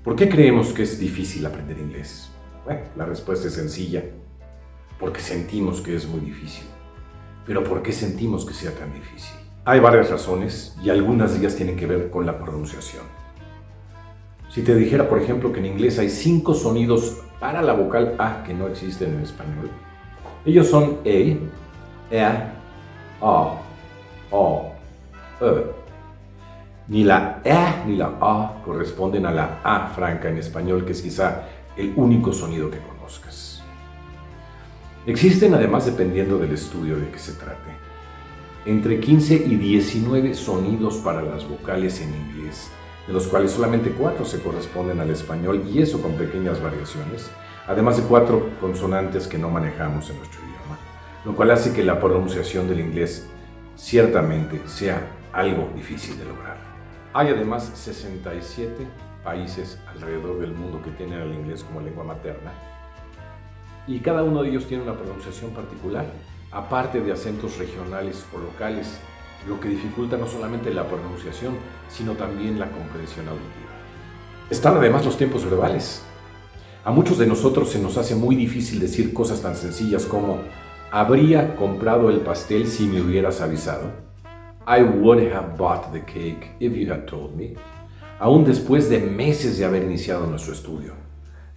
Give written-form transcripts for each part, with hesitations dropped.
¿Por qué creemos que es difícil aprender inglés? Bueno, la respuesta es sencilla. Porque sentimos que es muy difícil. Pero ¿por qué sentimos que sea tan difícil? Hay varias razones y algunas de ellas tienen que ver con la pronunciación. Si te dijera, por ejemplo, que en inglés hay 5 sonidos para la vocal A que no existen en español, ellos son E, A, O, E. Ni la E ni la A corresponden a la A franca en español, que es quizá el único sonido que conozcas. Existen, además, dependiendo del estudio de que se trate, entre 15 y 19 sonidos para las vocales en inglés, de los cuales solamente 4 se corresponden al español, y eso con pequeñas variaciones, además de 4 consonantes que no manejamos en nuestro idioma, lo cual hace que la pronunciación del inglés ciertamente sea algo difícil de lograr. Hay además 67 países alrededor del mundo que tienen el inglés como lengua materna, y cada uno de ellos tiene una pronunciación particular, aparte de acentos regionales o locales, lo que dificulta no solamente la pronunciación, sino también la comprensión auditiva. Están además los tiempos verbales. A muchos de nosotros se nos hace muy difícil decir cosas tan sencillas como habría comprado el pastel si me hubieras avisado. I would have bought the cake if you had told me. Aún después de meses de haber iniciado nuestro estudio.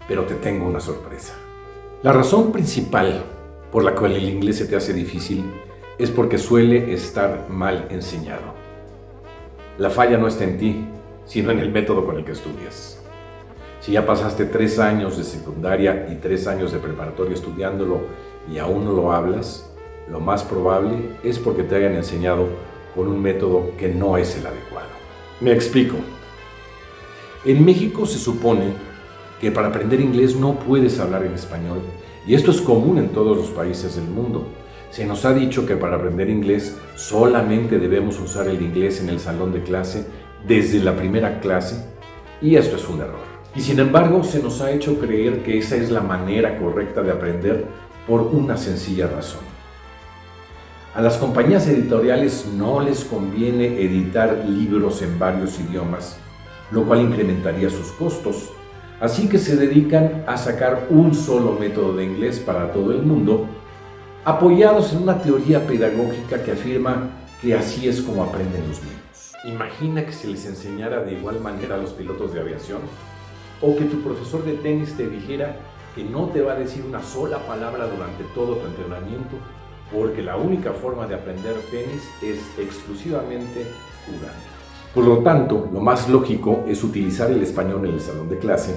Pero te tengo una sorpresa. La razón principal por la cual el inglés se te hace difícil es porque suele estar mal enseñado. La falla no está en ti, sino en el método con el que estudias. Si ya pasaste 3 años de secundaria y 3 años de preparatoria estudiándolo y aún no lo hablas, lo más probable es porque te hayan enseñado con un método que no es el adecuado. Me explico. En México se supone que para aprender inglés no puedes hablar en español, y esto es común en todos los países del mundo. Se nos ha dicho que para aprender inglés solamente debemos usar el inglés en el salón de clase desde la primera clase, y esto es un error. Y sin embargo, se nos ha hecho creer que esa es la manera correcta de aprender por una sencilla razón. A las compañías editoriales no les conviene editar libros en varios idiomas, lo cual incrementaría sus costos. Así que se dedican a sacar un solo método de inglés para todo el mundo, apoyados en una teoría pedagógica que afirma que así es como aprenden los niños. Imagina que se les enseñara de igual manera a los pilotos de aviación, o que tu profesor de tenis te dijera que no te va a decir una sola palabra durante todo tu entrenamiento, porque la única forma de aprender tenis es exclusivamente jugando. Por lo tanto, lo más lógico es utilizar el español en el salón de clase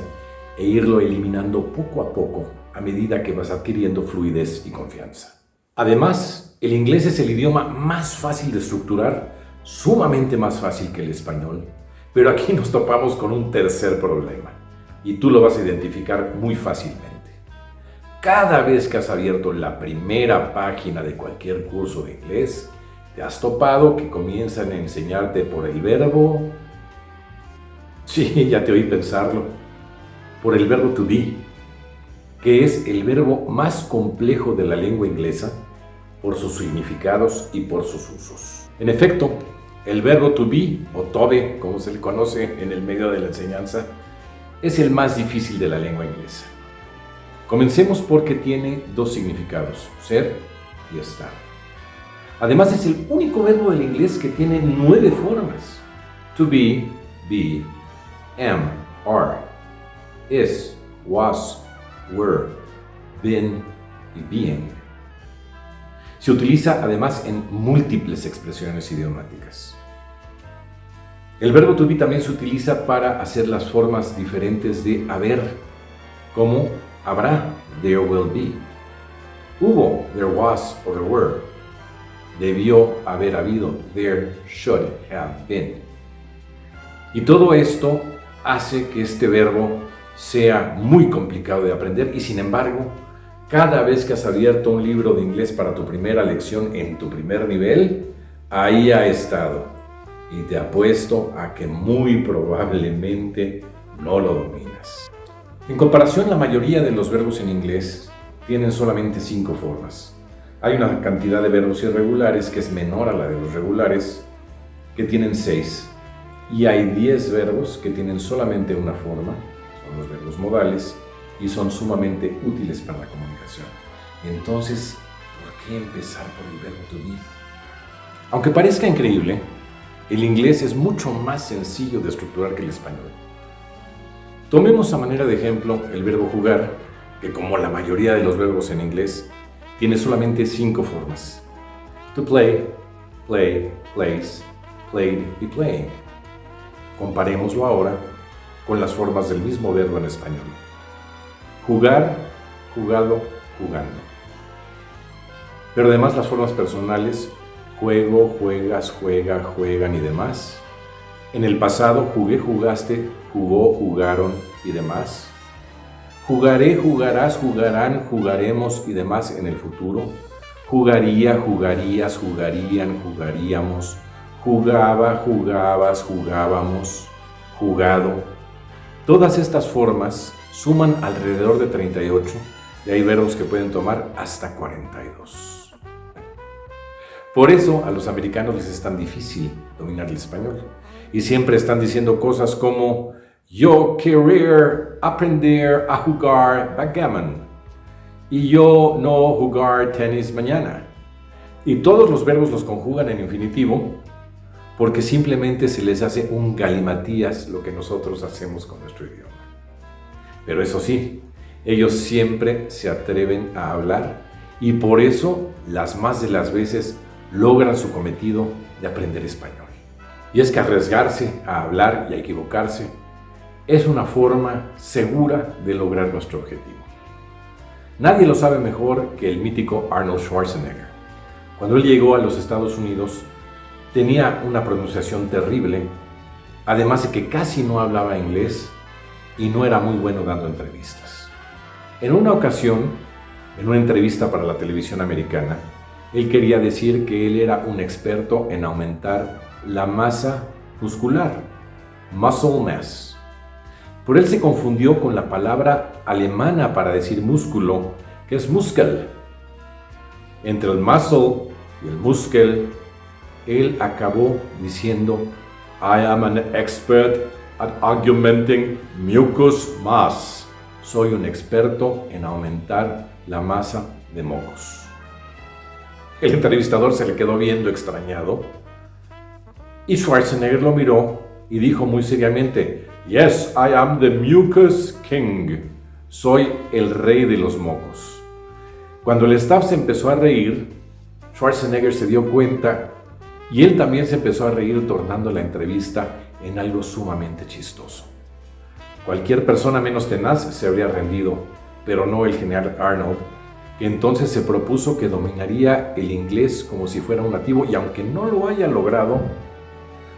e irlo eliminando poco a poco a medida que vas adquiriendo fluidez y confianza. Además, el inglés es el idioma más fácil de estructurar, sumamente más fácil que el español, pero aquí nos topamos con un tercer problema, y tú lo vas a identificar muy fácilmente. Cada vez que has abierto la primera página de cualquier curso de inglés, ¿te has topado que comienzan a enseñarte por el verbo? Sí, ya te oí pensarlo. Por el verbo to be, que es el verbo más complejo de la lengua inglesa por sus significados y por sus usos. En efecto, el verbo to be, o to be, como se le conoce en el medio de la enseñanza, es el más difícil de la lengua inglesa. Comencemos porque tiene 2 significados, ser y estar. Además, es el único verbo del inglés que tiene 9 formas. To be, am, are, is, was, were, been y being. Se utiliza además en múltiples expresiones idiomáticas. El verbo to be también se utiliza para hacer las formas diferentes de haber, como habrá, there will be, hubo, there was or there were, debió haber habido, there should have been. Y todo esto hace que este verbo sea muy complicado de aprender, y sin embargo, cada vez que has abierto un libro de inglés para tu primera lección en tu primer nivel, ahí ha estado. Y te apuesto a que muy probablemente no lo dominas. En comparación, la mayoría de los verbos en inglés tienen solamente 5 formas. Hay una cantidad de verbos irregulares que es menor a la de los regulares, que tienen 6. Y hay 10 verbos que tienen solamente una forma, son los verbos modales y son sumamente útiles para la comunicación. Entonces, ¿por qué empezar por el verbo to be? Aunque parezca increíble, el inglés es mucho más sencillo de estructurar que el español. Tomemos a manera de ejemplo el verbo jugar, que como la mayoría de los verbos en inglés, tiene solamente 5 formas. To play, play, plays, played y playing. Comparémoslo ahora con las formas del mismo verbo en español. Jugar, jugado, jugando. Pero además las formas personales, juego, juegas, juega, juegan y demás. En el pasado, jugué, jugaste, jugó, jugaron y demás. Jugaré, jugarás, jugarán, jugaremos y demás en el futuro. Jugaría, jugarías, jugarían, jugaríamos. Jugaba, jugabas, jugábamos, jugado. Todas estas formas suman alrededor de 38 y hay verbos que pueden tomar hasta 42. Por eso a los americanos les es tan difícil dominar el español y siempre están diciendo cosas como yo querer aprender a jugar backgammon y yo no jugar tenis mañana. Y todos los verbos los conjugan en infinitivo porque simplemente se les hace un galimatías lo que nosotros hacemos con nuestro idioma. Pero eso sí, ellos siempre se atreven a hablar y por eso las más de las veces logran su cometido de aprender español. Y es que arriesgarse a hablar y a equivocarse es una forma segura de lograr nuestro objetivo. Nadie lo sabe mejor que el mítico Arnold Schwarzenegger. Cuando él llegó a los Estados Unidos, tenía una pronunciación terrible, además de que casi no hablaba inglés y no era muy bueno dando entrevistas. En una ocasión, en una entrevista para la televisión americana, él quería decir que él era un experto en aumentar la masa muscular, muscle mass. Pero él se confundió con la palabra alemana para decir músculo, que es Muskel. Entre el muscle y el muskel, él acabó diciendo I am an expert at augmenting mucous mass. Soy un experto en aumentar la masa de mocos. El entrevistador se le quedó viendo extrañado y Schwarzenegger lo miró y dijo muy seriamente Yes, I am the mucus king. Soy el rey de los mocos. Cuando el staff se empezó a reír, Schwarzenegger se dio cuenta y él también se empezó a reír tornando la entrevista en algo sumamente chistoso. Cualquier persona menos tenaz se habría rendido, pero no el general Arnold, que entonces se propuso que dominaría el inglés como si fuera un nativo y aunque no lo haya logrado,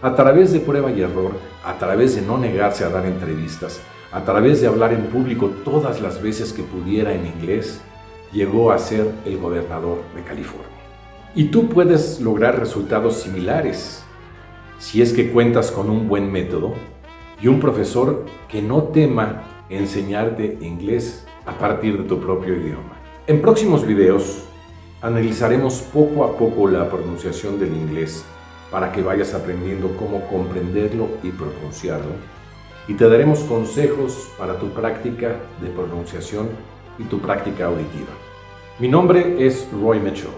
a través de prueba y error, a través de no negarse a dar entrevistas, a través de hablar en público todas las veces que pudiera en inglés, llegó a ser el gobernador de California. Y tú puedes lograr resultados similares si es que cuentas con un buen método y un profesor que no tema enseñarte inglés a partir de tu propio idioma. En próximos videos analizaremos poco a poco la pronunciación del inglés para que vayas aprendiendo cómo comprenderlo y pronunciarlo, y te daremos consejos para tu práctica de pronunciación y tu práctica auditiva. Mi nombre es Roy Mitchell.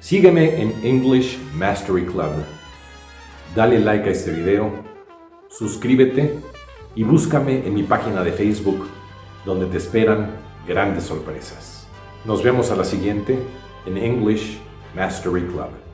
Sígueme en English Mastery Club. Dale like a este video, suscríbete y búscame en mi página de Facebook, donde te esperan grandes sorpresas. Nos vemos a la siguiente en English Mastery Club.